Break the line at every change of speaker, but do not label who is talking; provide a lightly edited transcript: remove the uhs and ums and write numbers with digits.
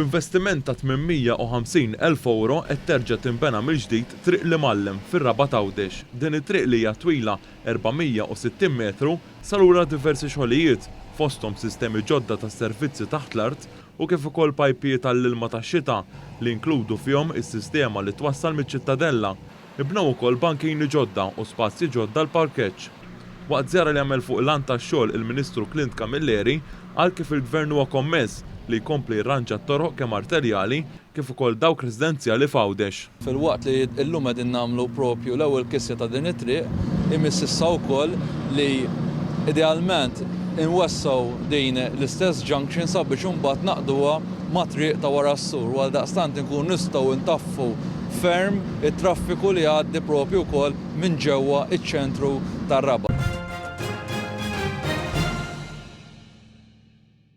B'investiment ta' 850,000 euro qed terġa' tinbena mill-ġdid triq li Mallem fir-Raba' Għawdex. Din it-triq li hija twila 460 metru salura diversi xogħlijiet fosthom sistemi ġodda ta' servizzi taħt l-art u kif ukoll pajpijiet tal-ilma tax-xita li inkludu fihom is-sistema li twassal miċ-ċittadella. Ibnew ukoll bankini ġodda u spazji ġodda l-parkeġġ. Waqt żjara li għamel fuq l-għan tax-xogħol il-Ministru Clint Camilleri qal kif il-Gvern huwa kommess li jkompli jirranġa t-toroq kemm arterjali kif ukoll dawk residenzjali f'Għawdex.
Fil-waqt li llum qegħdin nagħmlu propju l-ewwel kissja ta' din it-triq imiss issa wkoll li idealment inwessaw din l-istess junction sabiex imbagħad naqduha ma' triq ta' wara s-sur u għaldaqstant inkunu nistgħu ntaffu ferm it-traffiku li għaddi propju wkoll minn ġewwa iċ-ċentru tar-Raba'.